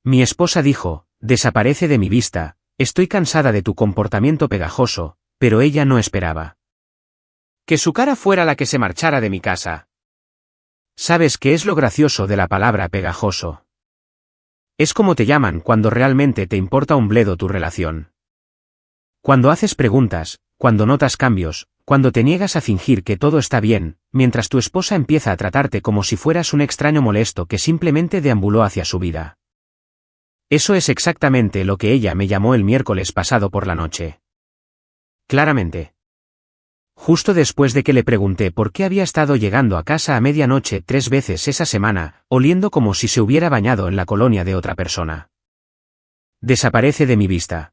Mi esposa dijo, desaparece de mi vista, estoy cansada de tu comportamiento pegajoso, pero ella no esperaba que su cara fuera la que se marchara de mi casa. ¿Sabes qué es lo gracioso de la palabra pegajoso? Es como te llaman cuando realmente te importa un bledo tu relación. Cuando haces preguntas, cuando notas cambios, cuando te niegas a fingir que todo está bien, mientras tu esposa empieza a tratarte como si fueras un extraño molesto que simplemente deambuló hacia su vida. Eso es exactamente lo que ella me llamó el miércoles pasado por la noche. Claramente. Justo después de que le pregunté por qué había estado llegando a casa a medianoche 3 veces esa semana, oliendo como si se hubiera bañado en la colonia de otra persona. Desaparece de mi vista.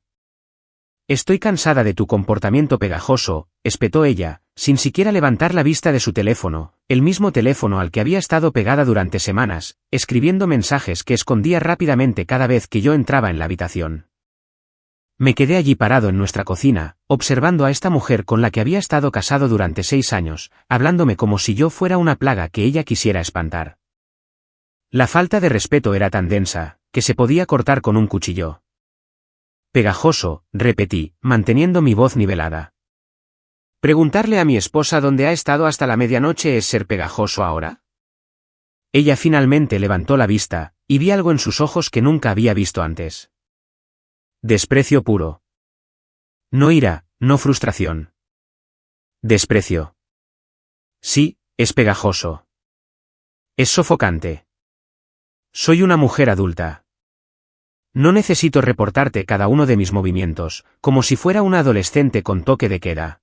Estoy cansada de tu comportamiento pegajoso, espetó ella, sin siquiera levantar la vista de su teléfono, el mismo teléfono al que había estado pegada durante semanas, escribiendo mensajes que escondía rápidamente cada vez que yo entraba en la habitación. Me quedé allí parado en nuestra cocina, observando a esta mujer con la que había estado casado durante 6 años, hablándome como si yo fuera una plaga que ella quisiera espantar. La falta de respeto era tan densa, que se podía cortar con un cuchillo. Pegajoso, repetí, manteniendo mi voz nivelada. ¿Preguntarle a mi esposa dónde ha estado hasta la medianoche es ser pegajoso ahora? Ella finalmente levantó la vista, y vi algo en sus ojos que nunca había visto antes. Desprecio puro. No ira, no frustración. Desprecio. Sí, es pegajoso. Es sofocante. Soy una mujer adulta. No necesito reportarte cada uno de mis movimientos, como si fuera una adolescente con toque de queda.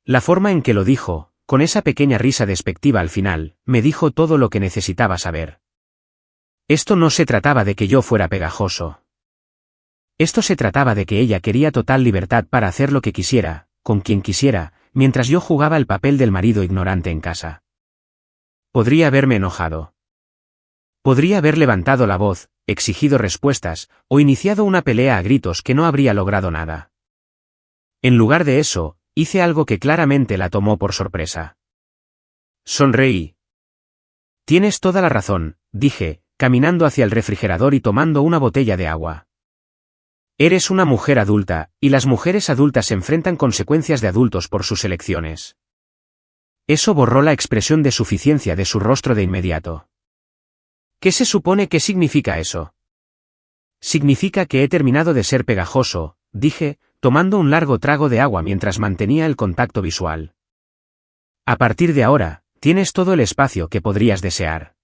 La forma en que lo dijo, con esa pequeña risa despectiva al final, me dijo todo lo que necesitaba saber. Esto no se trataba de que yo fuera pegajoso. Esto se trataba de que ella quería total libertad para hacer lo que quisiera, con quien quisiera, mientras yo jugaba el papel del marido ignorante en casa. Podría haberme enojado. Podría haber levantado la voz, exigido respuestas, o iniciado una pelea a gritos que no habría logrado nada. En lugar de eso, hice algo que claramente la tomó por sorpresa. Sonreí. Tienes toda la razón, dije, caminando hacia el refrigerador y tomando una botella de agua. Eres una mujer adulta, y las mujeres adultas enfrentan consecuencias de adultos por sus elecciones. Eso borró la expresión de suficiencia de su rostro de inmediato. ¿Qué se supone que significa eso? Significa que he terminado de ser pegajoso, dije, tomando un largo trago de agua mientras mantenía el contacto visual. A partir de ahora, tienes todo el espacio que podrías desear.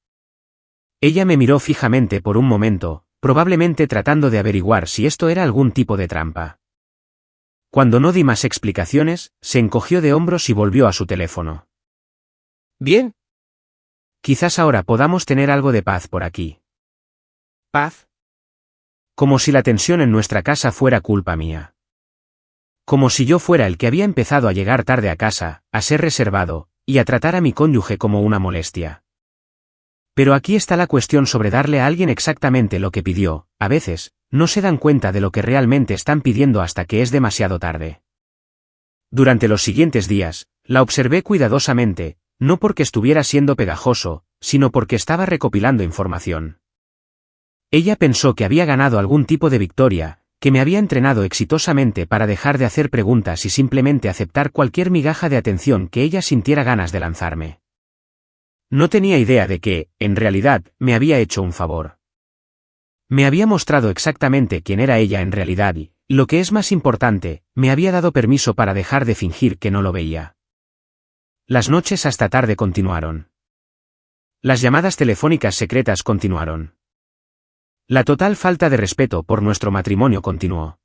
Ella me miró fijamente por un momento, probablemente tratando de averiguar si esto era algún tipo de trampa. Cuando no di más explicaciones, se encogió de hombros y volvió a su teléfono. Bien. Quizás ahora podamos tener algo de paz por aquí. ¿Paz? Como si la tensión en nuestra casa fuera culpa mía. Como si yo fuera el que había empezado a llegar tarde a casa, a ser reservado, y a tratar a mi cónyuge como una molestia. Pero aquí está la cuestión sobre darle a alguien exactamente lo que pidió. A veces, no se dan cuenta de lo que realmente están pidiendo hasta que es demasiado tarde. Durante los siguientes días, la observé cuidadosamente, no porque estuviera siendo pegajoso, sino porque estaba recopilando información. Ella pensó que había ganado algún tipo de victoria, que me había entrenado exitosamente para dejar de hacer preguntas y simplemente aceptar cualquier migaja de atención que ella sintiera ganas de lanzarme. No tenía idea de que, en realidad, me había hecho un favor. Me había mostrado exactamente quién era ella en realidad y, lo que es más importante, me había dado permiso para dejar de fingir que no lo veía. Las noches hasta tarde continuaron. Las llamadas telefónicas secretas continuaron. La total falta de respeto por nuestro matrimonio continuó.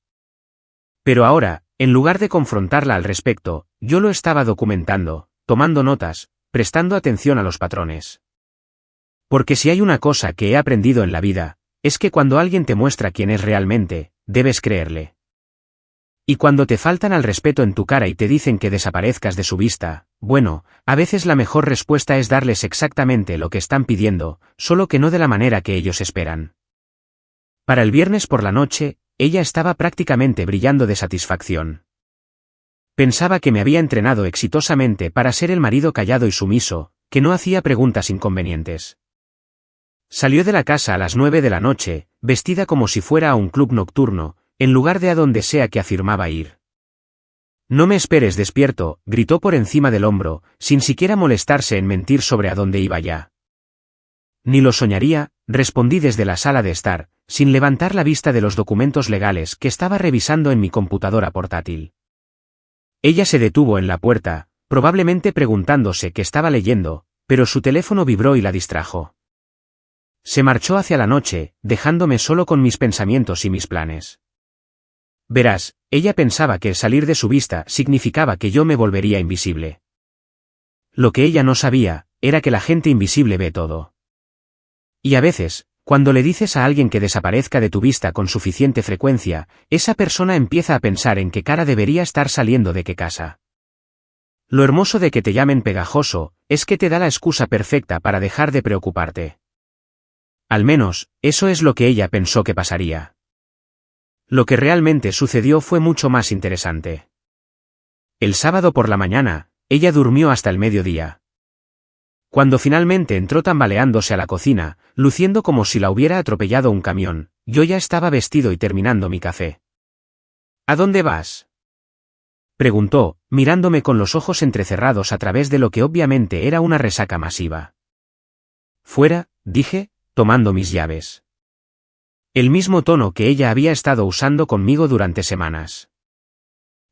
Pero ahora, en lugar de confrontarla al respecto, yo lo estaba documentando, tomando notas, prestando atención a los patrones. Porque si hay una cosa que he aprendido en la vida, es que cuando alguien te muestra quién es realmente, debes creerle. Y cuando te faltan al respeto en tu cara y te dicen que desaparezcas de su vista, bueno, a veces la mejor respuesta es darles exactamente lo que están pidiendo, solo que no de la manera que ellos esperan. Para el viernes por la noche, ella estaba prácticamente brillando de satisfacción. Pensaba que me había entrenado exitosamente para ser el marido callado y sumiso, que no hacía preguntas inconvenientes. Salió de la casa a las 9 de la noche, vestida como si fuera a un club nocturno, en lugar de a donde sea que afirmaba ir. «No me esperes despierto», gritó por encima del hombro, sin siquiera molestarse en mentir sobre a dónde iba ya. «Ni lo soñaría», respondí desde la sala de estar, sin levantar la vista de los documentos legales que estaba revisando en mi computadora portátil. Ella se detuvo en la puerta, probablemente preguntándose qué estaba leyendo, pero su teléfono vibró y la distrajo. Se marchó hacia la noche, dejándome solo con mis pensamientos y mis planes. Verás, ella pensaba que el salir de su vista significaba que yo me volvería invisible. Lo que ella no sabía, era que la gente invisible ve todo. Y a veces, cuando le dices a alguien que desaparezca de tu vista con suficiente frecuencia, esa persona empieza a pensar en qué cara debería estar saliendo de qué casa. Lo hermoso de que te llamen pegajoso, es que te da la excusa perfecta para dejar de preocuparte. Al menos, eso es lo que ella pensó que pasaría. Lo que realmente sucedió fue mucho más interesante. El sábado por la mañana, ella durmió hasta el mediodía. Cuando finalmente entró tambaleándose a la cocina, luciendo como si la hubiera atropellado un camión, yo ya estaba vestido y terminando mi café. ¿A dónde vas?, preguntó, mirándome con los ojos entrecerrados a través de lo que obviamente era una resaca masiva. Fuera, dije, tomando mis llaves. El mismo tono que ella había estado usando conmigo durante semanas.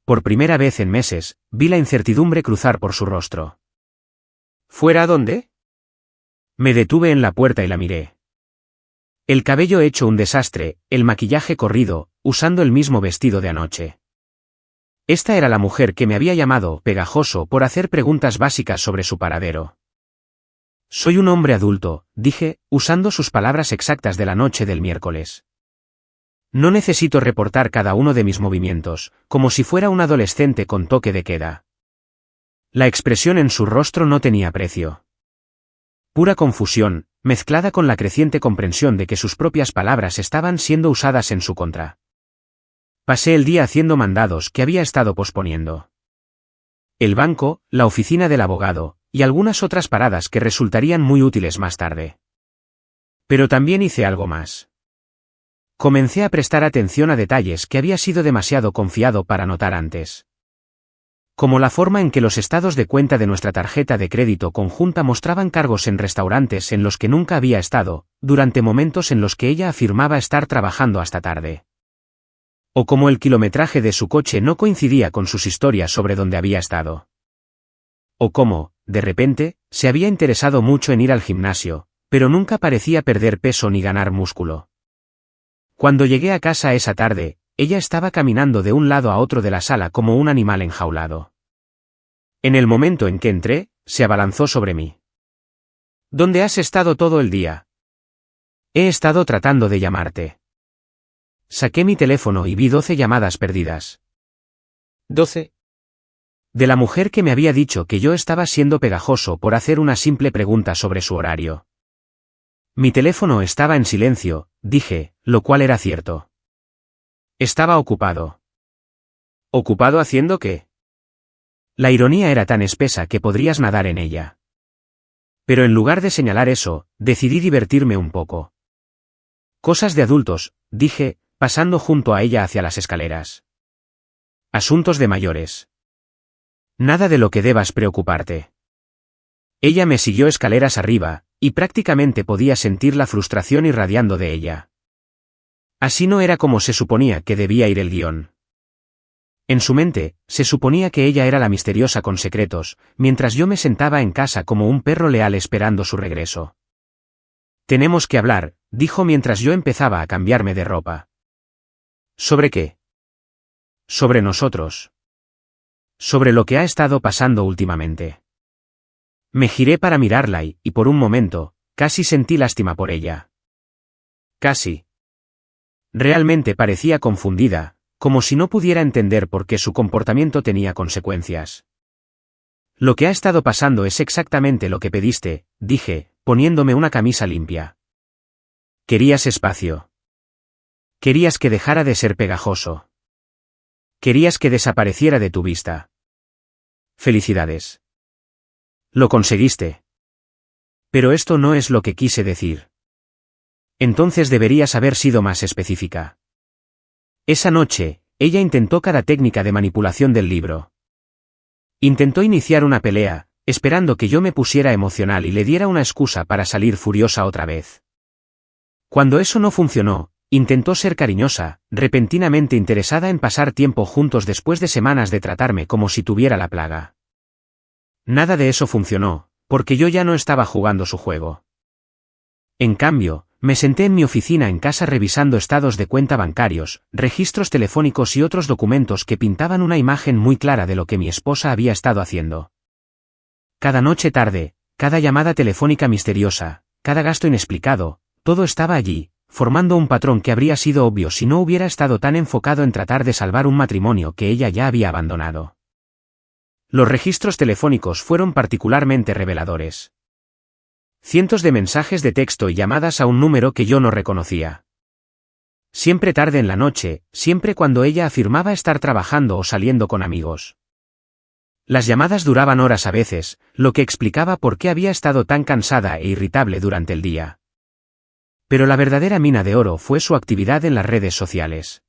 Por primera vez en meses, vi la incertidumbre cruzar por su rostro. ¿Fuera a dónde? Me detuve en la puerta y la miré. El cabello hecho un desastre, el maquillaje corrido, usando el mismo vestido de anoche. Esta era la mujer que me había llamado pegajoso por hacer preguntas básicas sobre su paradero. Soy un hombre adulto, dije, usando sus palabras exactas de la noche del miércoles. No necesito reportar cada uno de mis movimientos, como si fuera un adolescente con toque de queda. La expresión en su rostro no tenía precio. Pura confusión, mezclada con la creciente comprensión de que sus propias palabras estaban siendo usadas en su contra. Pasé el día haciendo mandados que había estado posponiendo. El banco, la oficina del abogado, y algunas otras paradas que resultarían muy útiles más tarde. Pero también hice algo más. Comencé a prestar atención a detalles que había sido demasiado confiado para notar antes. Como la forma en que los estados de cuenta de nuestra tarjeta de crédito conjunta mostraban cargos en restaurantes en los que nunca había estado, durante momentos en los que ella afirmaba estar trabajando hasta tarde. O como el kilometraje de su coche no coincidía con sus historias sobre dónde había estado. O como, de repente, se había interesado mucho en ir al gimnasio, pero nunca parecía perder peso ni ganar músculo. Cuando llegué a casa esa tarde, ella estaba caminando de un lado a otro de la sala como un animal enjaulado. En el momento en que entré, se abalanzó sobre mí. ¿Dónde has estado todo el día? He estado tratando de llamarte. Saqué mi teléfono y vi 12 llamadas perdidas. ¿12? De la mujer que me había dicho que yo estaba siendo pegajoso por hacer una simple pregunta sobre su horario. Mi teléfono estaba en silencio, dije, lo cual era cierto. Estaba ocupado. ¿Ocupado haciendo qué? La ironía era tan espesa que podrías nadar en ella. Pero en lugar de señalar eso, decidí divertirme un poco. Cosas de adultos, dije, pasando junto a ella hacia las escaleras. Asuntos de mayores. Nada de lo que debas preocuparte. Ella me siguió escaleras arriba, y prácticamente podía sentir la frustración irradiando de ella. Así no era como se suponía que debía ir el guión. En su mente, se suponía que ella era la misteriosa con secretos, mientras yo me sentaba en casa como un perro leal esperando su regreso. Tenemos que hablar, dijo mientras yo empezaba a cambiarme de ropa. ¿Sobre qué? Sobre nosotros. Sobre lo que ha estado pasando últimamente. Me giré para mirarla y, por un momento, casi sentí lástima por ella. Casi. Realmente parecía confundida, como si no pudiera entender por qué su comportamiento tenía consecuencias. Lo que ha estado pasando es exactamente lo que pediste, dije, poniéndome una camisa limpia. Querías espacio. Querías que dejara de ser pegajoso. Querías que desapareciera de tu vista. Felicidades. Lo conseguiste. Pero esto no es lo que quise decir. Entonces deberías haber sido más específica. Esa noche, ella intentó cada técnica de manipulación del libro. Intentó iniciar una pelea, esperando que yo me pusiera emocional y le diera una excusa para salir furiosa otra vez. Cuando eso no funcionó, intentó ser cariñosa, repentinamente interesada en pasar tiempo juntos después de semanas de tratarme como si tuviera la plaga. Nada de eso funcionó, porque yo ya no estaba jugando su juego. En cambio, me senté en mi oficina en casa revisando estados de cuenta bancarios, registros telefónicos y otros documentos que pintaban una imagen muy clara de lo que mi esposa había estado haciendo. Cada noche tarde, cada llamada telefónica misteriosa, cada gasto inexplicado, todo estaba allí, formando un patrón que habría sido obvio si no hubiera estado tan enfocado en tratar de salvar un matrimonio que ella ya había abandonado. Los registros telefónicos fueron particularmente reveladores. Cientos de mensajes de texto y llamadas a un número que yo no reconocía. Siempre tarde en la noche, siempre cuando ella afirmaba estar trabajando o saliendo con amigos. Las llamadas duraban horas a veces, lo que explicaba por qué había estado tan cansada e irritable durante el día. Pero la verdadera mina de oro fue su actividad en las redes sociales.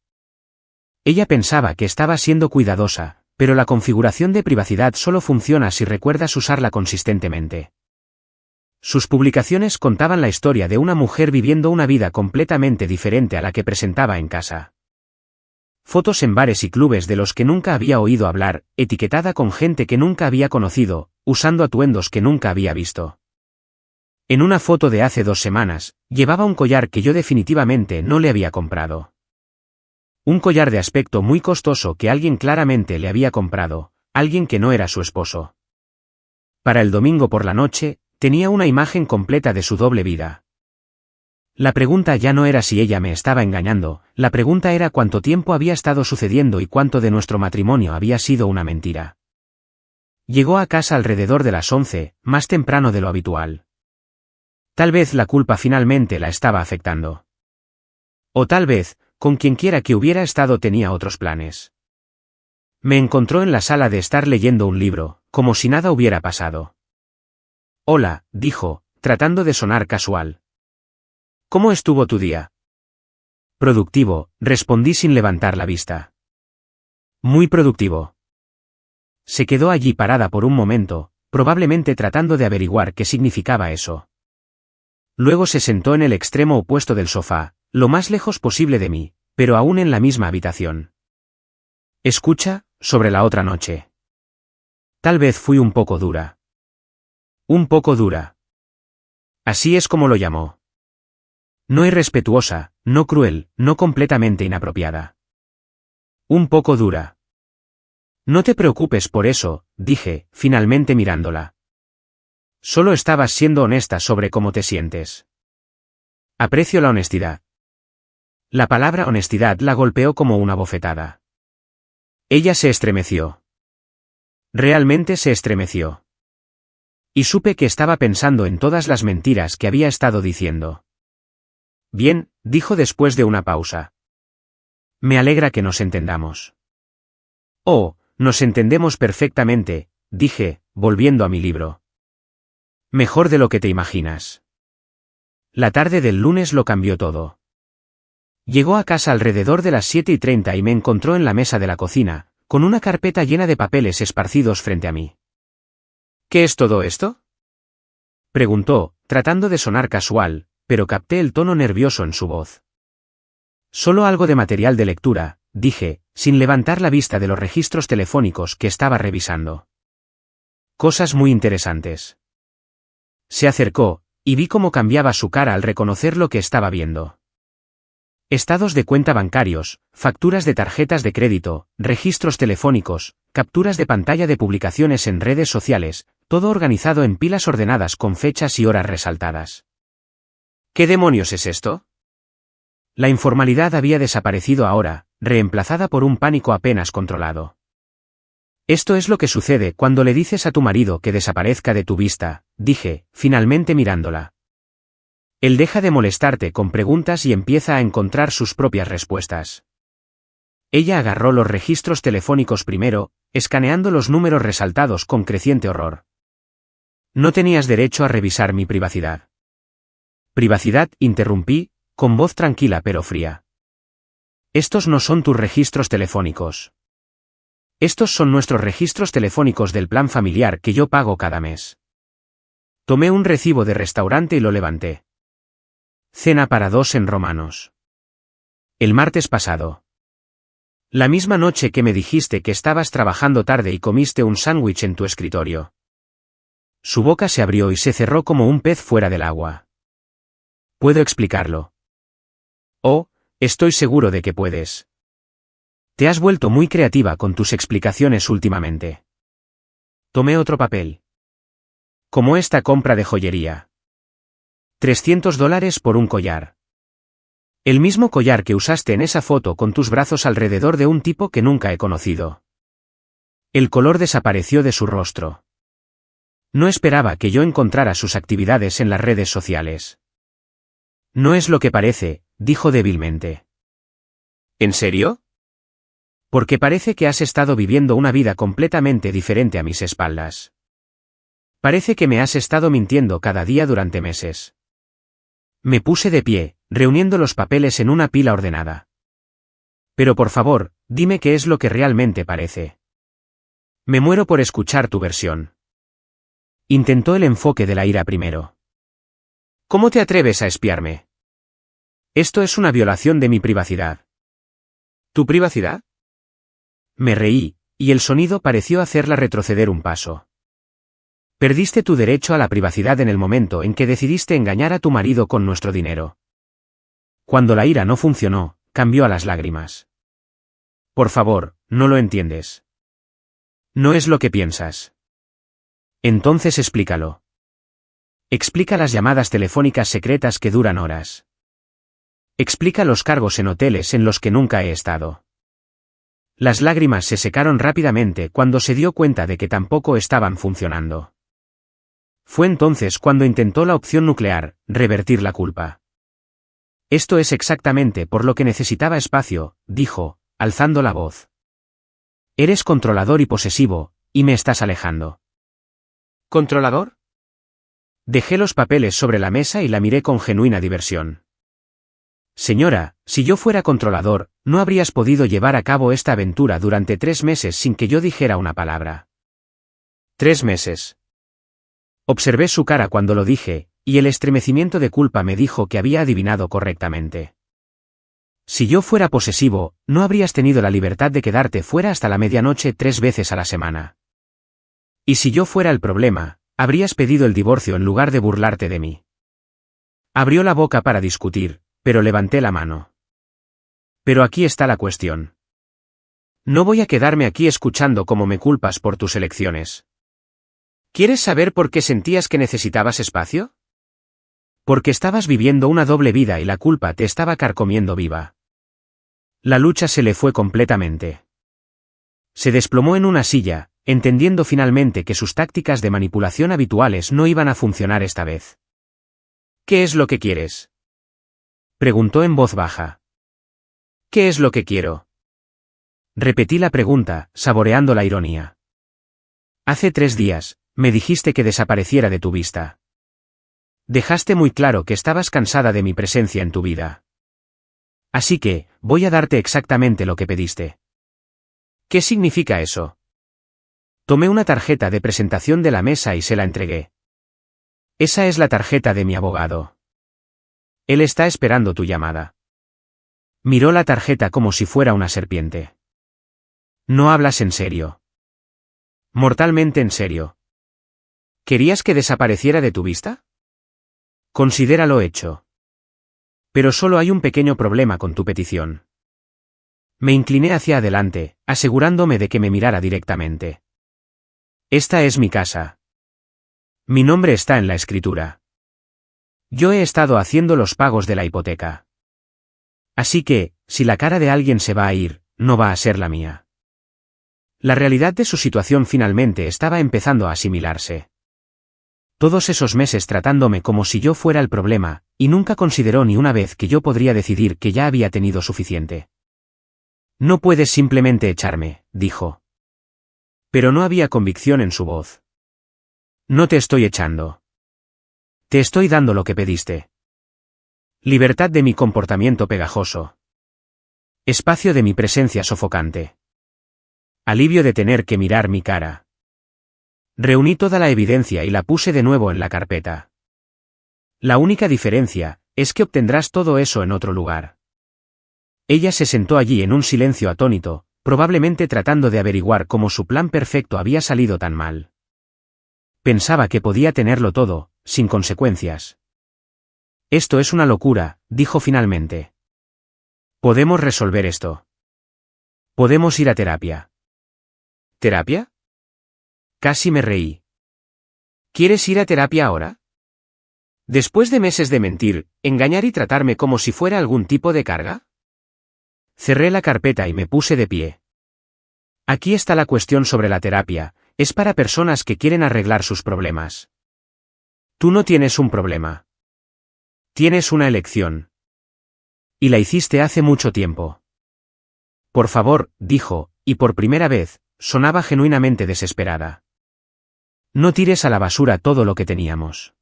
Ella pensaba que estaba siendo cuidadosa, pero la configuración de privacidad solo funciona si recuerdas usarla consistentemente. Sus publicaciones contaban la historia de una mujer viviendo una vida completamente diferente a la que presentaba en casa. Fotos en bares y clubes de los que nunca había oído hablar, etiquetada con gente que nunca había conocido, usando atuendos que nunca había visto. En una foto de hace 2 semanas, llevaba un collar que yo definitivamente no le había comprado. Un collar de aspecto muy costoso que alguien claramente le había comprado, alguien que no era su esposo. Para el domingo por la noche, tenía una imagen completa de su doble vida. La pregunta ya no era si ella me estaba engañando, la pregunta era cuánto tiempo había estado sucediendo y cuánto de nuestro matrimonio había sido una mentira. Llegó a casa alrededor de las 11, más temprano de lo habitual. Tal vez la culpa finalmente la estaba afectando. O tal vez, con quienquiera que hubiera estado tenía otros planes. Me encontró en la sala de estar leyendo un libro, como si nada hubiera pasado. Hola, dijo, tratando de sonar casual. ¿Cómo estuvo tu día? Productivo, respondí sin levantar la vista. Muy productivo. Se quedó allí parada por un momento, probablemente tratando de averiguar qué significaba eso. Luego se sentó en el extremo opuesto del sofá, lo más lejos posible de mí, pero aún en la misma habitación. Escucha, sobre la otra noche. Tal vez fui un poco dura. Un poco dura. Así es como lo llamó. No irrespetuosa, no cruel, no completamente inapropiada. Un poco dura. No te preocupes por eso, dije, finalmente mirándola. Solo estabas siendo honesta sobre cómo te sientes. Aprecio la honestidad. La palabra honestidad la golpeó como una bofetada. Ella se estremeció. Realmente se estremeció. Y supe que estaba pensando en todas las mentiras que había estado diciendo. Bien, dijo después de una pausa. Me alegra que nos entendamos. Oh, nos entendemos perfectamente, dije, volviendo a mi libro. Mejor de lo que te imaginas. La tarde del lunes lo cambió todo. Llegó a casa alrededor de las 7:30 y me encontró en la mesa de la cocina, con una carpeta llena de papeles esparcidos frente a mí. ¿Qué es todo esto? Preguntó, tratando de sonar casual, pero capté el tono nervioso en su voz. Solo algo de material de lectura, dije, sin levantar la vista de los registros telefónicos que estaba revisando. Cosas muy interesantes. Se acercó, y vi cómo cambiaba su cara al reconocer lo que estaba viendo. Estados de cuenta bancarios, facturas de tarjetas de crédito, registros telefónicos, capturas de pantalla de publicaciones en redes sociales, todo organizado en pilas ordenadas con fechas y horas resaltadas. ¿Qué demonios es esto? La informalidad había desaparecido ahora, reemplazada por un pánico apenas controlado. Esto es lo que sucede cuando le dices a tu marido que desaparezca de tu vista, dije, finalmente mirándola. Él deja de molestarte con preguntas y empieza a encontrar sus propias respuestas. Ella agarró los registros telefónicos primero, escaneando los números resaltados con creciente horror. No tenías derecho a revisar mi privacidad. Privacidad, interrumpí, con voz tranquila pero fría. Estos no son tus registros telefónicos. Estos son nuestros registros telefónicos del plan familiar que yo pago cada mes. Tomé un recibo de restaurante y lo levanté. Cena para 2 en Romanos. El martes pasado. La misma noche que me dijiste que estabas trabajando tarde y comiste un sándwich en tu escritorio. Su boca se abrió y se cerró como un pez fuera del agua. ¿Puedo explicarlo? Oh, estoy seguro de que puedes. Te has vuelto muy creativa con tus explicaciones últimamente. Tomé otro papel. Como esta compra de joyería. $300 por un collar. El mismo collar que usaste en esa foto con tus brazos alrededor de un tipo que nunca he conocido. El color desapareció de su rostro. No esperaba que yo encontrara sus actividades en las redes sociales. No es lo que parece, dijo débilmente. ¿En serio? Porque parece que has estado viviendo una vida completamente diferente a mis espaldas. Parece que me has estado mintiendo cada día durante meses. Me puse de pie, reuniendo los papeles en una pila ordenada. Pero por favor, dime qué es lo que realmente parece. Me muero por escuchar tu versión. Intentó el enfoque de la ira primero. ¿Cómo te atreves a espiarme? Esto es una violación de mi privacidad. ¿Tu privacidad? Me reí, y el sonido pareció hacerla retroceder un paso. Perdiste tu derecho a la privacidad en el momento en que decidiste engañar a tu marido con nuestro dinero. Cuando la ira no funcionó, cambió a las lágrimas. Por favor, no lo entiendes. No es lo que piensas. Entonces explícalo. Explica las llamadas telefónicas secretas que duran horas. Explica los cargos en hoteles en los que nunca he estado. Las lágrimas se secaron rápidamente cuando se dio cuenta de que tampoco estaban funcionando. Fue entonces cuando intentó la opción nuclear, revertir la culpa. Esto es exactamente por lo que necesitaba espacio, dijo, alzando la voz. Eres controlador y posesivo, y me estás alejando. ¿Controlador? Dejé los papeles sobre la mesa y la miré con genuina diversión. Señora, si yo fuera controlador, no habrías podido llevar a cabo esta aventura durante 3 meses sin que yo dijera una palabra. 3 meses. Observé su cara cuando lo dije, y el estremecimiento de culpa me dijo que había adivinado correctamente. Si yo fuera posesivo, no habrías tenido la libertad de quedarte fuera hasta la medianoche 3 veces a la semana. Y si yo fuera el problema, habrías pedido el divorcio en lugar de burlarte de mí. Abrió la boca para discutir, pero levanté la mano. Pero aquí está la cuestión. No voy a quedarme aquí escuchando cómo me culpas por tus elecciones. ¿Quieres saber por qué sentías que necesitabas espacio? Porque estabas viviendo una doble vida y la culpa te estaba carcomiendo viva. La lucha se le fue completamente. Se desplomó en una silla, entendiendo finalmente que sus tácticas de manipulación habituales no iban a funcionar esta vez. ¿Qué es lo que quieres? Preguntó en voz baja. ¿Qué es lo que quiero? Repetí la pregunta, saboreando la ironía. Hace 3 días, me dijiste que desapareciera de tu vista. Dejaste muy claro que estabas cansada de mi presencia en tu vida. Así que, voy a darte exactamente lo que pediste. ¿Qué significa eso? Tomé una tarjeta de presentación de la mesa y se la entregué. Esa es la tarjeta de mi abogado. Él está esperando tu llamada. Miró la tarjeta como si fuera una serpiente. No hablas en serio. Mortalmente en serio. ¿Querías que desapareciera de tu vista? Considéralo hecho. Pero solo hay un pequeño problema con tu petición. Me incliné hacia adelante, asegurándome de que me mirara directamente. Esta es mi casa. Mi nombre está en la escritura. Yo he estado haciendo los pagos de la hipoteca. Así que, si la cara de alguien se va a ir, no va a ser la mía. La realidad de su situación finalmente estaba empezando a asimilarse. Todos esos meses tratándome como si yo fuera el problema, y nunca consideró ni una vez que yo podría decidir que ya había tenido suficiente. No puedes simplemente echarme, dijo. Pero no había convicción en su voz. No te estoy echando. Te estoy dando lo que pediste. Libertad de mi comportamiento pegajoso. Espacio de mi presencia sofocante. Alivio de tener que mirar mi cara. Reuní toda la evidencia y la puse de nuevo en la carpeta. La única diferencia es que obtendrás todo eso en otro lugar. Ella se sentó allí en un silencio atónito, probablemente tratando de averiguar cómo su plan perfecto había salido tan mal. Pensaba que podía tenerlo todo, sin consecuencias. Esto es una locura, dijo finalmente. Podemos resolver esto. Podemos ir a terapia. ¿Terapia? Casi me reí. ¿Quieres ir a terapia ahora? Después de meses de mentir, engañar y tratarme como si fuera algún tipo de carga. Cerré la carpeta y me puse de pie. Aquí está la cuestión sobre la terapia, es para personas que quieren arreglar sus problemas. Tú no tienes un problema. Tienes una elección. Y la hiciste hace mucho tiempo. Por favor, dijo, y por primera vez, sonaba genuinamente desesperada. No tires a la basura todo lo que teníamos.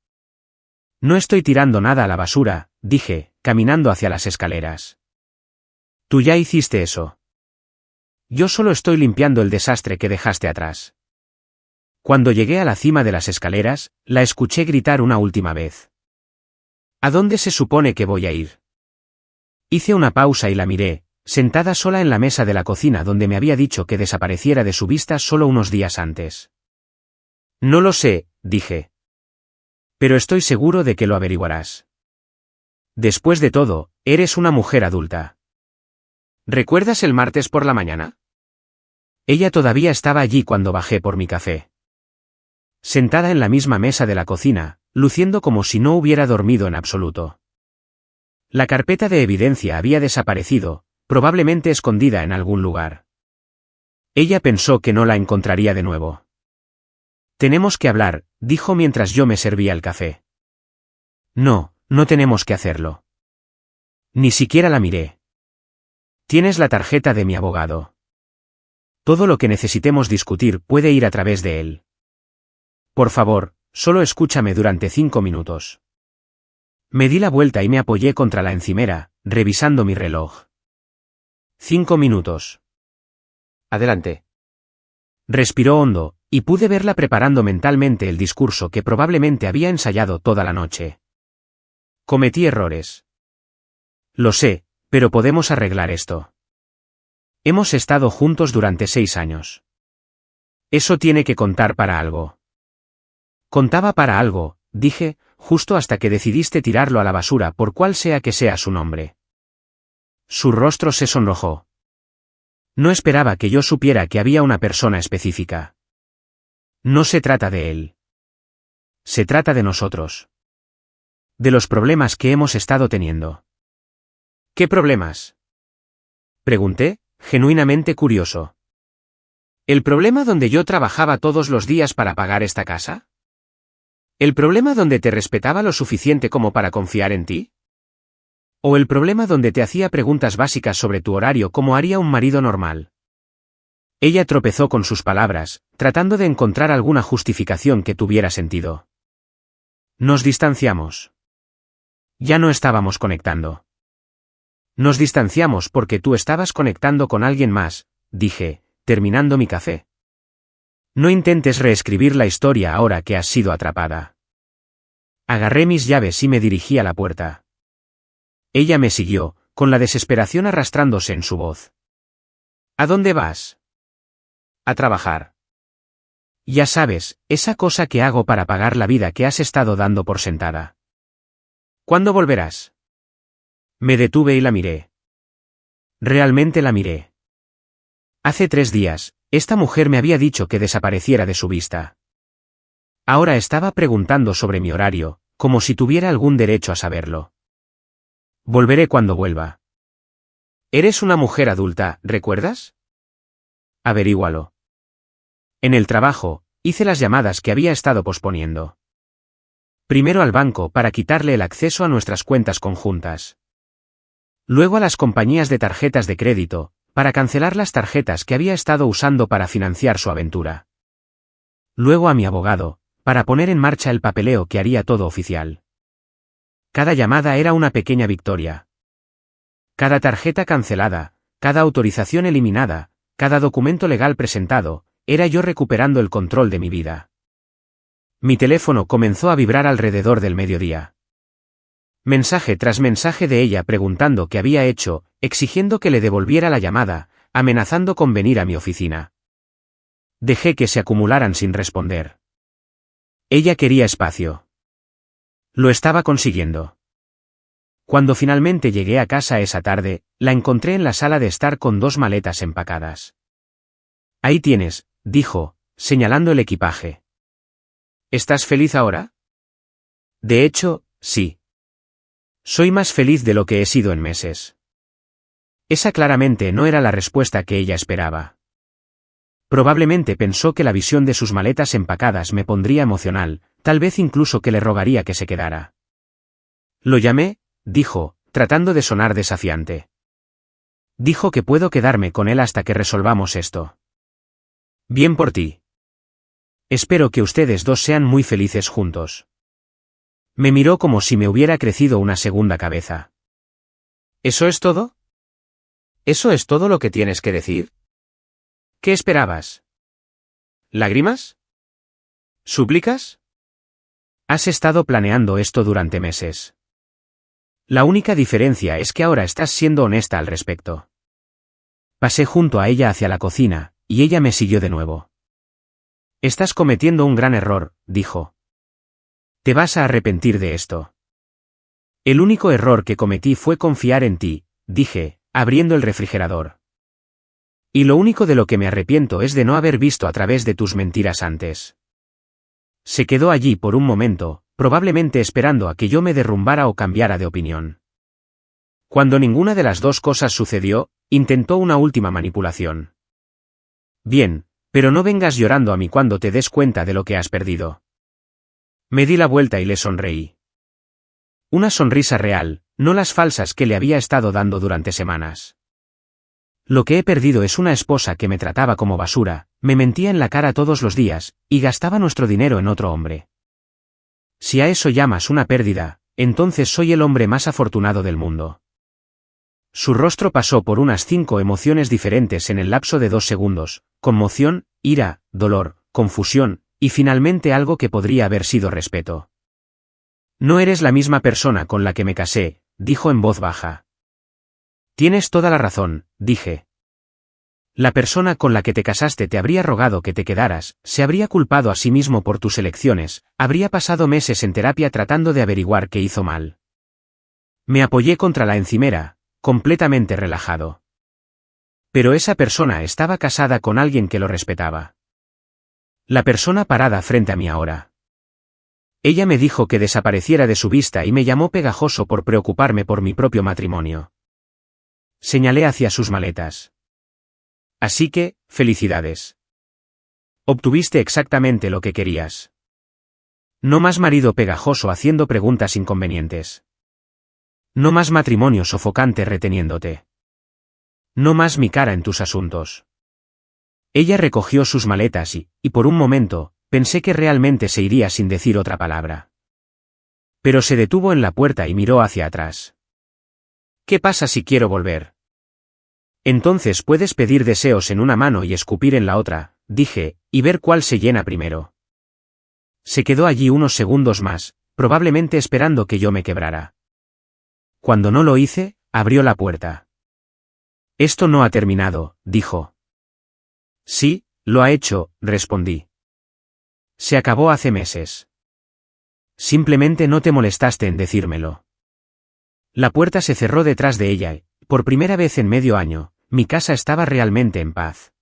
No estoy tirando nada a la basura, dije, caminando hacia las escaleras. Tú ya hiciste eso. Yo solo estoy limpiando el desastre que dejaste atrás. Cuando llegué a la cima de las escaleras, la escuché gritar una última vez. ¿A dónde se supone que voy a ir? Hice una pausa y la miré, sentada sola en la mesa de la cocina donde me había dicho que desapareciera de su vista solo unos días antes. No lo sé, dije. Pero estoy seguro de que lo averiguarás. Después de todo, eres una mujer adulta. ¿Recuerdas el martes por la mañana? Ella todavía estaba allí cuando bajé por mi café. Sentada en la misma mesa de la cocina, luciendo como si no hubiera dormido en absoluto. La carpeta de evidencia había desaparecido, probablemente escondida en algún lugar. Ella pensó que no la encontraría de nuevo. Tenemos que hablar, dijo mientras yo me servía el café. No, no tenemos que hacerlo. Ni siquiera la miré. Tienes la tarjeta de mi abogado. Todo lo que necesitemos discutir puede ir a través de él. Por favor, solo escúchame durante 5 minutos. Me di la vuelta y me apoyé contra la encimera, revisando mi reloj. 5 minutos. Adelante. Respiró hondo, y pude verla preparando mentalmente el discurso que probablemente había ensayado toda la noche. Cometí errores. Lo sé, pero podemos arreglar esto. Hemos estado juntos durante 6 años. Eso tiene que contar para algo. Contaba para algo, dije, justo hasta que decidiste tirarlo a la basura por cual sea que sea su nombre. Su rostro se sonrojó. No esperaba que yo supiera que había una persona específica. No se trata de él. Se trata de nosotros. De los problemas que hemos estado teniendo. ¿Qué problemas? Pregunté, genuinamente curioso. ¿El problema donde yo trabajaba todos los días para pagar esta casa? ¿El problema donde te respetaba lo suficiente como para confiar en ti? ¿O el problema donde te hacía preguntas básicas sobre tu horario como haría un marido normal? Ella tropezó con sus palabras, tratando de encontrar alguna justificación que tuviera sentido. Nos distanciamos. Ya no estábamos conectando. Nos distanciamos porque tú estabas conectando con alguien más, dije, terminando mi café. No intentes reescribir la historia ahora que has sido atrapada. Agarré mis llaves y me dirigí a la puerta. Ella me siguió, con la desesperación arrastrándose en su voz. ¿A dónde vas? A trabajar. Ya sabes, esa cosa que hago para pagar la vida que has estado dando por sentada. ¿Cuándo volverás? Me detuve y la miré. Realmente la miré. Hace 3 días, esta mujer me había dicho que desapareciera de su vista. Ahora estaba preguntando sobre mi horario, como si tuviera algún derecho a saberlo. Volveré cuando vuelva. Eres una mujer adulta, ¿recuerdas? Averígualo. En el trabajo, hice las llamadas que había estado posponiendo. Primero al banco para quitarle el acceso a nuestras cuentas conjuntas. Luego a las compañías de tarjetas de crédito, para cancelar las tarjetas que había estado usando para financiar su aventura. Luego a mi abogado, para poner en marcha el papeleo que haría todo oficial. Cada llamada era una pequeña victoria. Cada tarjeta cancelada, cada autorización eliminada, cada documento legal presentado, era yo recuperando el control de mi vida. Mi teléfono comenzó a vibrar alrededor del mediodía. Mensaje tras mensaje de ella preguntando qué había hecho, exigiendo que le devolviera la llamada, amenazando con venir a mi oficina. Dejé que se acumularan sin responder. Ella quería espacio. Lo estaba consiguiendo. Cuando finalmente llegué a casa esa tarde, la encontré en la sala de estar con 2 maletas empacadas. Ahí tienes, dijo, señalando el equipaje. ¿Estás feliz ahora? De hecho, sí. Soy más feliz de lo que he sido en meses. Esa claramente no era la respuesta que ella esperaba. Probablemente pensó que la visión de sus maletas empacadas me pondría emocional, tal vez incluso que le rogaría que se quedara. Lo llamé, dijo, tratando de sonar desafiante. Dijo que puedo quedarme con él hasta que resolvamos esto. Bien por ti. Espero que ustedes dos sean muy felices juntos. Me miró como si me hubiera crecido una segunda cabeza. ¿Eso es todo? ¿Eso es todo lo que tienes que decir? ¿Qué esperabas? ¿Lágrimas? ¿Súplicas? Has estado planeando esto durante meses. La única diferencia es que ahora estás siendo honesta al respecto. Pasé junto a ella hacia la cocina, y ella me siguió de nuevo. Estás cometiendo un gran error, dijo. Te vas a arrepentir de esto. El único error que cometí fue confiar en ti, dije, abriendo el refrigerador. Y lo único de lo que me arrepiento es de no haber visto a través de tus mentiras antes. Se quedó allí por un momento, probablemente esperando a que yo me derrumbara o cambiara de opinión. Cuando ninguna de las dos cosas sucedió, intentó una última manipulación. Bien, pero no vengas llorando a mí cuando te des cuenta de lo que has perdido. Me di la vuelta y le sonreí. Una sonrisa real, no las falsas que le había estado dando durante semanas. Lo que he perdido es una esposa que me trataba como basura, me mentía en la cara todos los días, y gastaba nuestro dinero en otro hombre. Si a eso llamas una pérdida, entonces soy el hombre más afortunado del mundo. Su rostro pasó por unas 5 emociones diferentes en el lapso de 2 segundos, conmoción, ira, dolor, confusión, y finalmente algo que podría haber sido respeto. No eres la misma persona con la que me casé, dijo en voz baja. Tienes toda la razón, dije. La persona con la que te casaste te habría rogado que te quedaras, se habría culpado a sí mismo por tus elecciones, habría pasado meses en terapia tratando de averiguar qué hizo mal. Me apoyé contra la encimera, completamente relajado. Pero esa persona estaba casada con alguien que lo respetaba. La persona parada frente a mí ahora. Ella me dijo que desapareciera de su vista y me llamó pegajoso por preocuparme por mi propio matrimonio. Señalé hacia sus maletas. Así que, felicidades. Obtuviste exactamente lo que querías. No más marido pegajoso haciendo preguntas inconvenientes. No más matrimonio sofocante reteniéndote. No más mi cara en tus asuntos. Ella recogió sus maletas y, por un momento, pensé que realmente se iría sin decir otra palabra. Pero se detuvo en la puerta y miró hacia atrás. ¿Qué pasa si quiero volver? Entonces puedes pedir deseos en una mano y escupir en la otra, dije, y ver cuál se llena primero. Se quedó allí unos segundos más, probablemente esperando que yo me quebrara. Cuando no lo hice, abrió la puerta. Esto no ha terminado, dijo. Sí, lo ha hecho, respondí. Se acabó hace meses. Simplemente no te molestaste en decírmelo. La puerta se cerró detrás de ella y, por primera vez en medio año, mi casa estaba realmente en paz.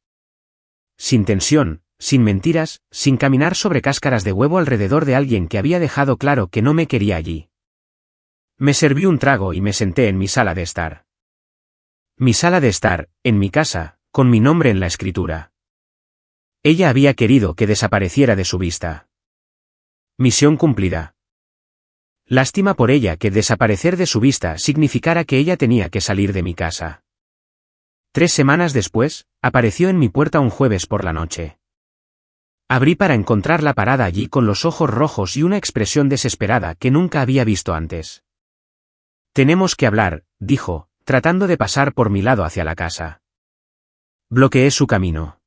Sin tensión, sin mentiras, sin caminar sobre cáscaras de huevo alrededor de alguien que había dejado claro que no me quería allí. Me serví un trago y me senté en mi sala de estar. Mi sala de estar, en mi casa, con mi nombre en la escritura. Ella había querido que desapareciera de su vista. Misión cumplida. Lástima por ella que desaparecer de su vista significara que ella tenía que salir de mi casa. 3 semanas después, apareció en mi puerta un jueves por la noche. Abrí para encontrarla parada allí con los ojos rojos y una expresión desesperada que nunca había visto antes. Tenemos que hablar, dijo, tratando de pasar por mi lado hacia la casa. Bloqueé su camino.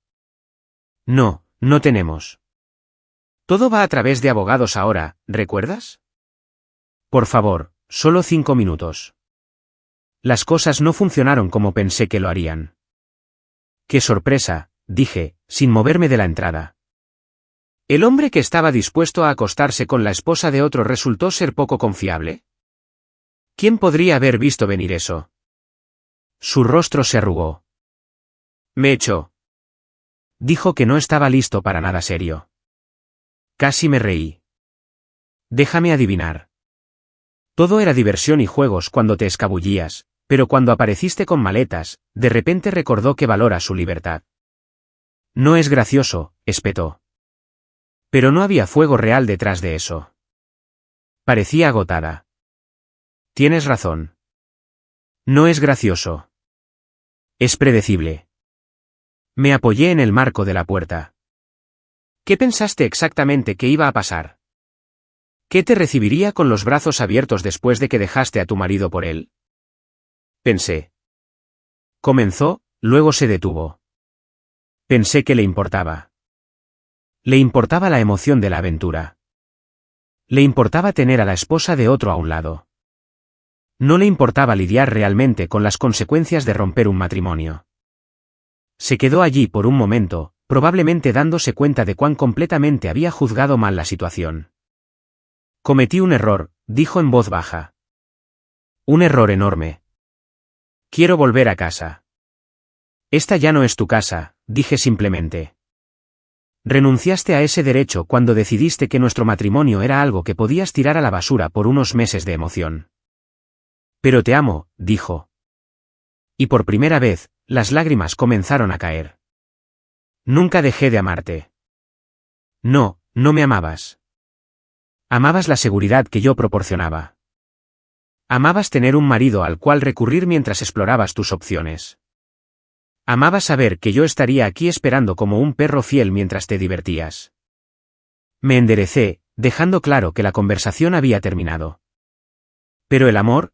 No, no tenemos. Todo va a través de abogados ahora, ¿recuerdas? Por favor, solo 5 minutos. Las cosas no funcionaron como pensé que lo harían. ¡Qué sorpresa!, dije, sin moverme de la entrada. ¿El hombre que estaba dispuesto a acostarse con la esposa de otro resultó ser poco confiable? ¿Quién podría haber visto venir eso? Su rostro se arrugó. Me echó. Dijo que no estaba listo para nada serio. Casi me reí. Déjame adivinar. Todo era diversión y juegos cuando te escabullías, pero cuando apareciste con maletas, de repente recordó que valora su libertad. No es gracioso, espetó. Pero no había fuego real detrás de eso. Parecía agotada. Tienes razón. No es gracioso. Es predecible. Me apoyé en el marco de la puerta. ¿Qué pensaste exactamente que iba a pasar? ¿Qué te recibiría con los brazos abiertos después de que dejaste a tu marido por él? Pensé. Comenzó, luego se detuvo. Pensé que le importaba. Le importaba la emoción de la aventura. Le importaba tener a la esposa de otro a un lado. No le importaba lidiar realmente con las consecuencias de romper un matrimonio. Se quedó allí por un momento, probablemente dándose cuenta de cuán completamente había juzgado mal la situación. Cometí un error, dijo en voz baja. Un error enorme. Quiero volver a casa. Esta ya no es tu casa, dije simplemente. Renunciaste a ese derecho cuando decidiste que nuestro matrimonio era algo que podías tirar a la basura por unos meses de emoción. Pero te amo, dijo. Y por primera vez, las lágrimas comenzaron a caer. Nunca dejé de amarte. No, no me amabas. Amabas la seguridad que yo proporcionaba. Amabas tener un marido al cual recurrir mientras explorabas tus opciones. Amabas saber que yo estaría aquí esperando como un perro fiel mientras te divertías. Me enderecé, dejando claro que la conversación había terminado. Pero el amor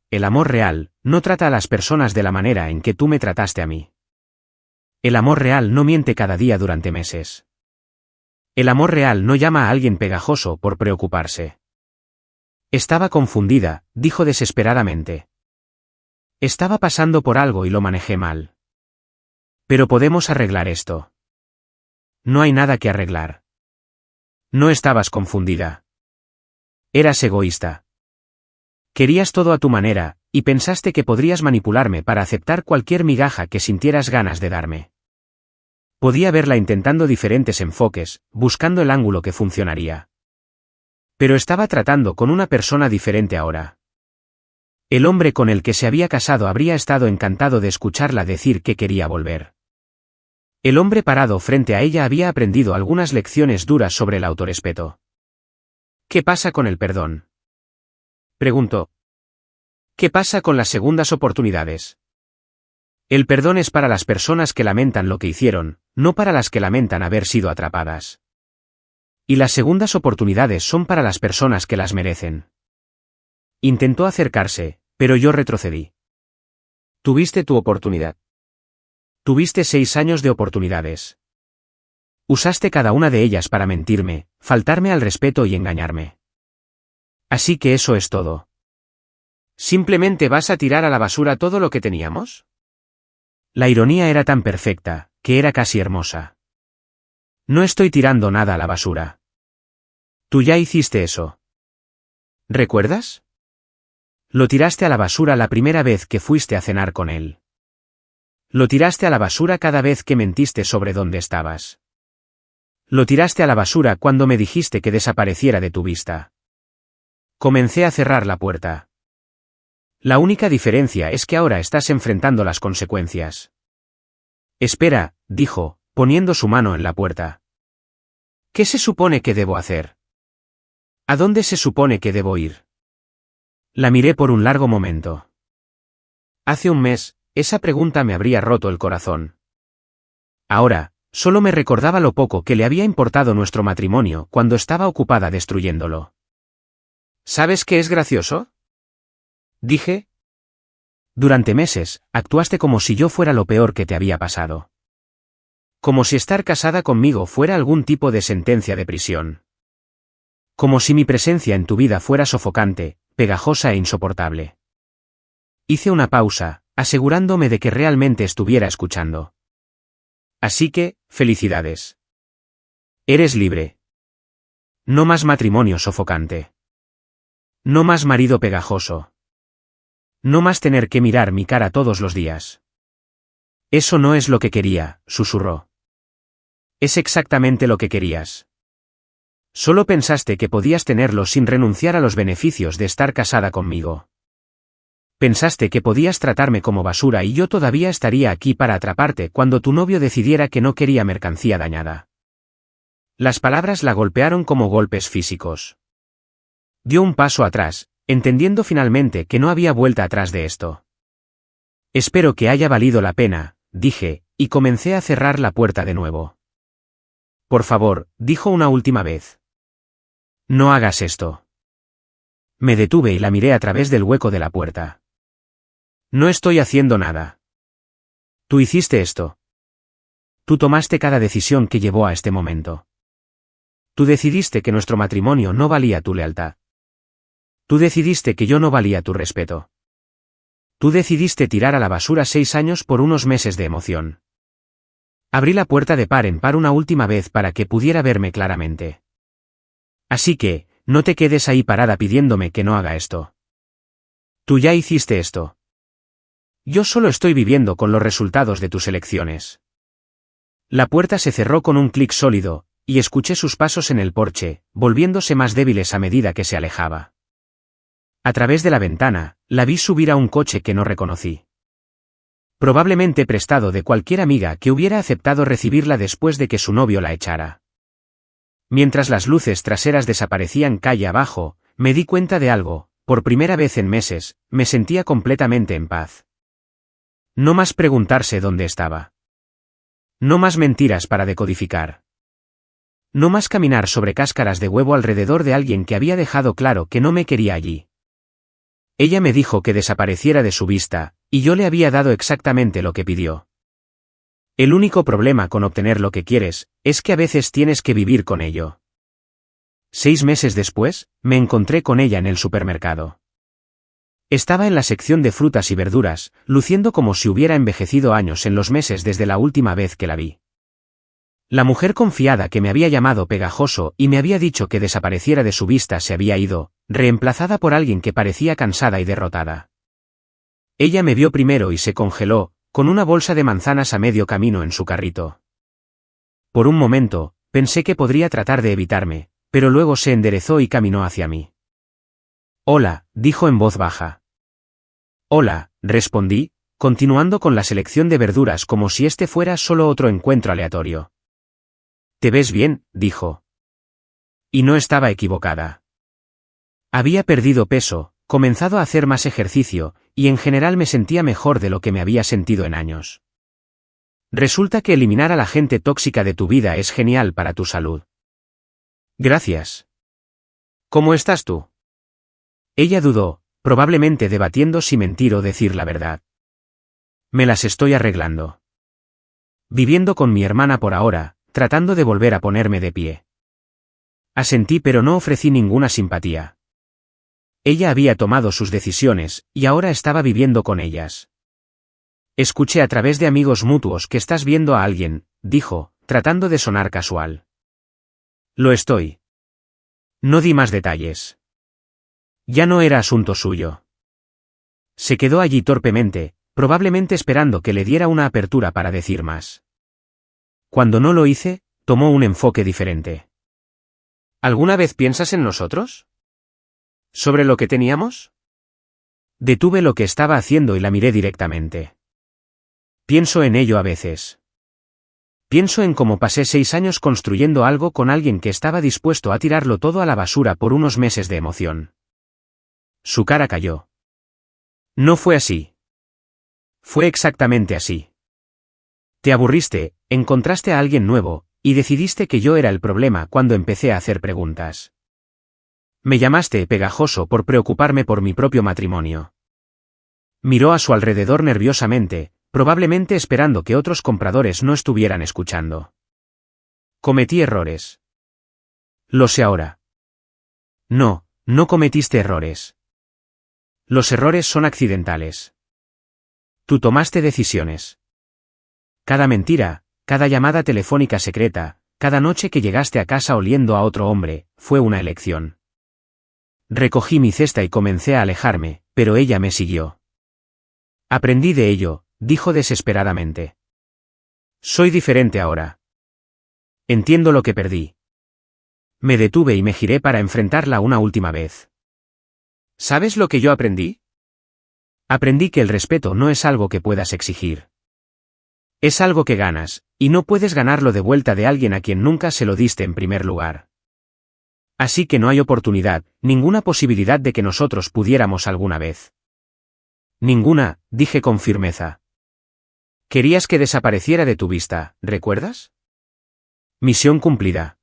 real, no trata a las personas de la manera en que tú me trataste a mí. El amor real no miente cada día durante meses. El amor real no llama a alguien pegajoso por preocuparse. Estaba confundida, dijo desesperadamente. Estaba pasando por algo y lo manejé mal. Pero podemos arreglar esto. No hay nada que arreglar. No estabas confundida. Eras egoísta. Querías todo a tu manera, y pensaste que podrías manipularme para aceptar cualquier migaja que sintieras ganas de darme. Podía verla intentando diferentes enfoques, buscando el ángulo que funcionaría. Pero estaba tratando con una persona diferente ahora. El hombre con el que se había casado habría estado encantado de escucharla decir que quería volver. El hombre parado frente a ella había aprendido algunas lecciones duras sobre el autorrespeto. ¿Qué pasa con el perdón?, preguntó. ¿Qué pasa con las segundas oportunidades? El perdón es para las personas que lamentan lo que hicieron, no para las que lamentan haber sido atrapadas. Y las segundas oportunidades son para las personas que las merecen. Intentó acercarse, pero yo retrocedí. Tuviste tu oportunidad. Tuviste 6 años de oportunidades. Usaste cada una de ellas para mentirme, faltarme al respeto y engañarme. Así que eso es todo. ¿Simplemente vas a tirar a la basura todo lo que teníamos? La ironía era tan perfecta, que era casi hermosa. No estoy tirando nada a la basura. Tú ya hiciste eso. ¿Recuerdas? Lo tiraste a la basura la primera vez que fuiste a cenar con él. Lo tiraste a la basura cada vez que mentiste sobre dónde estabas. Lo tiraste a la basura cuando me dijiste que desapareciera de tu vista. Comencé a cerrar la puerta. La única diferencia es que ahora estás enfrentando las consecuencias. Espera, dijo, poniendo su mano en la puerta. ¿Qué se supone que debo hacer? ¿A dónde se supone que debo ir? La miré por un largo momento. Hace un mes, esa pregunta me habría roto el corazón. Ahora, solo me recordaba lo poco que le había importado nuestro matrimonio cuando estaba ocupada destruyéndolo. ¿Sabes qué es gracioso?, dije, Durante meses, actuaste como si yo fuera lo peor que te había pasado. Como si estar casada conmigo fuera algún tipo de sentencia de prisión. Como si mi presencia en tu vida fuera sofocante, pegajosa e insoportable. Hice una pausa, asegurándome de que realmente estuviera escuchando. Así que, felicidades. Eres libre. No más matrimonio sofocante. No más marido pegajoso. No más tener que mirar mi cara todos los días. Eso no es lo que quería, susurró. Es exactamente lo que querías. Solo pensaste que podías tenerlo sin renunciar a los beneficios de estar casada conmigo. Pensaste que podías tratarme como basura y yo todavía estaría aquí para atraparte cuando tu novio decidiera que no quería mercancía dañada. Las palabras la golpearon como golpes físicos. Dio un paso atrás, entendiendo finalmente que no había vuelta atrás de esto. Espero que haya valido la pena, dije, y comencé a cerrar la puerta de nuevo. Por favor, dijo una última vez. No hagas esto. Me detuve y la miré a través del hueco de la puerta. No estoy haciendo nada. Tú hiciste esto. Tú tomaste cada decisión que llevó a este momento. Tú decidiste que nuestro matrimonio no valía tu lealtad. Tú decidiste que yo no valía tu respeto. Tú decidiste tirar a la basura 6 años por unos meses de emoción. Abrí la puerta de par en par una última vez para que pudiera verme claramente. Así que, no te quedes ahí parada pidiéndome que no haga esto. Tú ya hiciste esto. Yo solo estoy viviendo con los resultados de tus elecciones. La puerta se cerró con un clic sólido, y escuché sus pasos en el porche, volviéndose más débiles a medida que se alejaba. A través de la ventana, la vi subir a un coche que no reconocí. Probablemente prestado de cualquier amiga que hubiera aceptado recibirla después de que su novio la echara. Mientras las luces traseras desaparecían calle abajo, me di cuenta de algo, por primera vez en meses, me sentía completamente en paz. No más preguntarse dónde estaba. No más mentiras para decodificar. No más caminar sobre cáscaras de huevo alrededor de alguien que había dejado claro que no me quería allí. Ella me dijo que desapareciera de su vista, y yo le había dado exactamente lo que pidió. El único problema con obtener lo que quieres, es que a veces tienes que vivir con ello. 6 meses después, me encontré con ella en el supermercado. Estaba en la sección de frutas y verduras, luciendo como si hubiera envejecido años en los meses desde la última vez que la vi. La mujer confiada que me había llamado pegajoso y me había dicho que desapareciera de su vista se había ido, reemplazada por alguien que parecía cansada y derrotada. Ella me vio primero y se congeló, con una bolsa de manzanas a medio camino en su carrito. Por un momento, pensé que podría tratar de evitarme, pero luego se enderezó y caminó hacia mí. Hola, dijo en voz baja. Hola, respondí, continuando con la selección de verduras como si este fuera solo otro encuentro aleatorio. Te ves bien, dijo. Y no estaba equivocada. Había perdido peso, comenzado a hacer más ejercicio, y en general me sentía mejor de lo que me había sentido en años. Resulta que eliminar a la gente tóxica de tu vida es genial para tu salud. Gracias. ¿Cómo estás tú? Ella dudó, probablemente debatiendo si mentir o decir la verdad. Me las estoy arreglando. Viviendo con mi hermana por ahora, tratando de volver a ponerme de pie. Asentí pero no ofrecí ninguna simpatía. Ella había tomado sus decisiones, y ahora estaba viviendo con ellas. Escuché a través de amigos mutuos que estás viendo a alguien, dijo, tratando de sonar casual. Lo estoy. No di más detalles. Ya no era asunto suyo. Se quedó allí torpemente, probablemente esperando que le diera una apertura para decir más. Cuando no lo hice, tomó un enfoque diferente. ¿Alguna vez piensas en nosotros? ¿Sobre lo que teníamos? Detuve lo que estaba haciendo y la miré directamente. Pienso en ello a veces. Pienso en cómo pasé 6 años construyendo algo con alguien que estaba dispuesto a tirarlo todo a la basura por unos meses de emoción. Su cara cayó. No fue así. Fue exactamente así. Te aburriste, encontraste a alguien nuevo, y decidiste que yo era el problema cuando empecé a hacer preguntas. Me llamaste pegajoso por preocuparme por mi propio matrimonio. Miró a su alrededor nerviosamente, probablemente esperando que otros compradores no estuvieran escuchando. Cometí errores. Lo sé ahora. No, no cometiste errores. Los errores son accidentales. Tú tomaste decisiones. Cada mentira, cada llamada telefónica secreta, cada noche que llegaste a casa oliendo a otro hombre, fue una elección. Recogí mi cesta y comencé a alejarme, pero ella me siguió. Aprendí de ello, dijo desesperadamente. Soy diferente ahora. Entiendo lo que perdí. Me detuve y me giré para enfrentarla una última vez. ¿Sabes lo que yo aprendí? Aprendí que el respeto no es algo que puedas exigir. Es algo que ganas, y no puedes ganarlo de vuelta de alguien a quien nunca se lo diste en primer lugar. Así que no hay oportunidad, ninguna posibilidad de que nosotros pudiéramos alguna vez. Ninguna, dije con firmeza. Querías que desapareciera de tu vista, ¿recuerdas? Misión cumplida.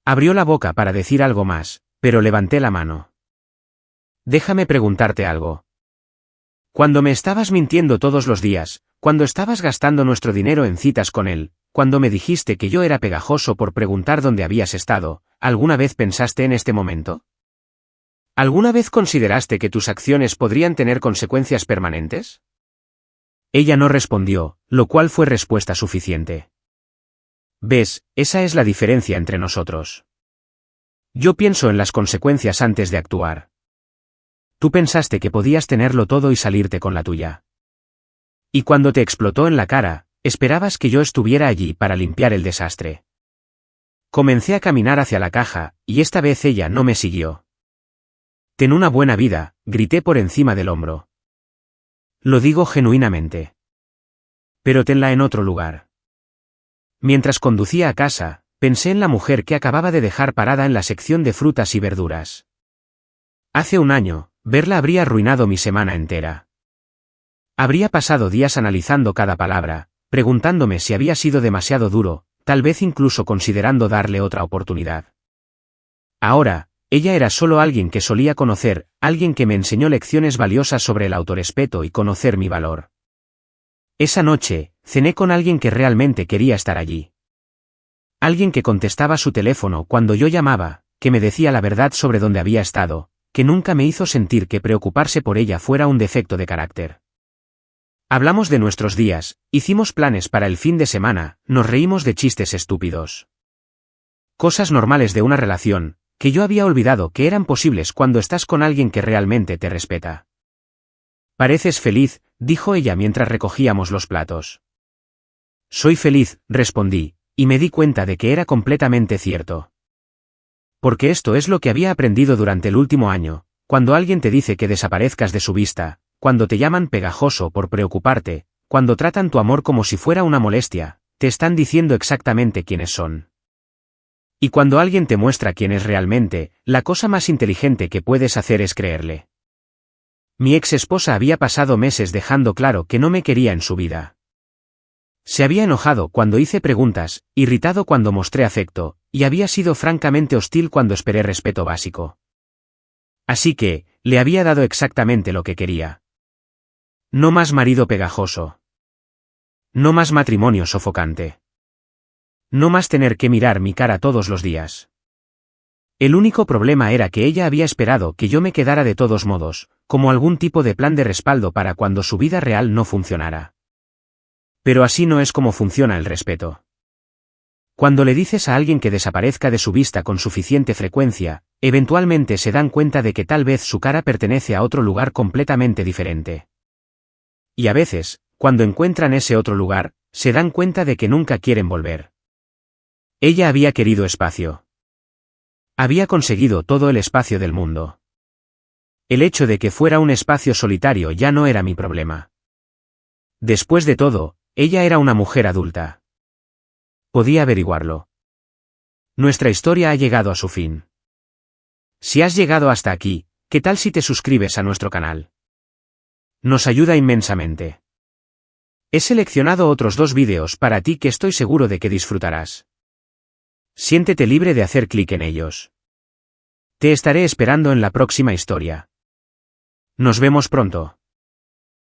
Abrió la boca para decir algo más, pero levanté la mano. Déjame preguntarte algo. Cuando me estabas mintiendo todos los días, cuando estabas gastando nuestro dinero en citas con él, cuando me dijiste que yo era pegajoso por preguntar dónde habías estado, ¿alguna vez pensaste en este momento? ¿Alguna vez consideraste que tus acciones podrían tener consecuencias permanentes? Ella no respondió, lo cual fue respuesta suficiente. ¿Ves? Esa es la diferencia entre nosotros. Yo pienso en las consecuencias antes de actuar. Tú pensaste que podías tenerlo todo y salirte con la tuya. Y cuando te explotó en la cara, esperabas que yo estuviera allí para limpiar el desastre. Comencé a caminar hacia la caja, y esta vez ella no me siguió. Ten una buena vida, grité por encima del hombro. Lo digo genuinamente. Pero tenla en otro lugar. Mientras conducía a casa, pensé en la mujer que acababa de dejar parada en la sección de frutas y verduras. Hace un año, verla habría arruinado mi semana entera. Habría pasado días analizando cada palabra, preguntándome si había sido demasiado duro, tal vez incluso considerando darle otra oportunidad. Ahora, ella era solo alguien que solía conocer, alguien que me enseñó lecciones valiosas sobre el autorrespeto y conocer mi valor. Esa noche, cené con alguien que realmente quería estar allí. Alguien que contestaba su teléfono cuando yo llamaba, que me decía la verdad sobre dónde había estado, que nunca me hizo sentir que preocuparse por ella fuera un defecto de carácter. Hablamos de nuestros días, hicimos planes para el fin de semana, nos reímos de chistes estúpidos. Cosas normales de una relación, que yo había olvidado que eran posibles cuando estás con alguien que realmente te respeta. Pareces feliz, dijo ella mientras recogíamos los platos. Soy feliz, respondí, y me di cuenta de que era completamente cierto. Porque esto es lo que había aprendido durante el último año, cuando alguien te dice que desaparezcas de su vista, cuando te llaman pegajoso por preocuparte, cuando tratan tu amor como si fuera una molestia, te están diciendo exactamente quiénes son. Y cuando alguien te muestra quién es realmente, la cosa más inteligente que puedes hacer es creerle. Mi ex esposa había pasado meses dejando claro que no me quería en su vida. Se había enojado cuando hice preguntas, irritado cuando mostré afecto, y había sido francamente hostil cuando esperé respeto básico. Así que, le había dado exactamente lo que quería. No más marido pegajoso. No más matrimonio sofocante. No más tener que mirar mi cara todos los días. El único problema era que ella había esperado que yo me quedara de todos modos, como algún tipo de plan de respaldo para cuando su vida real no funcionara. Pero así no es como funciona el respeto. Cuando le dices a alguien que desaparezca de su vista con suficiente frecuencia, eventualmente se dan cuenta de que tal vez su cara pertenece a otro lugar completamente diferente. Y a veces, cuando encuentran ese otro lugar, se dan cuenta de que nunca quieren volver. Ella había querido espacio. Había conseguido todo el espacio del mundo. El hecho de que fuera un espacio solitario ya no era mi problema. Después de todo, ella era una mujer adulta. Podía averiguarlo. Nuestra historia ha llegado a su fin. Si has llegado hasta aquí, ¿qué tal si te suscribes a nuestro canal? Nos ayuda inmensamente. He seleccionado otros 2 vídeos para ti que estoy seguro de que disfrutarás. Siéntete libre de hacer clic en ellos. Te estaré esperando en la próxima historia. Nos vemos pronto.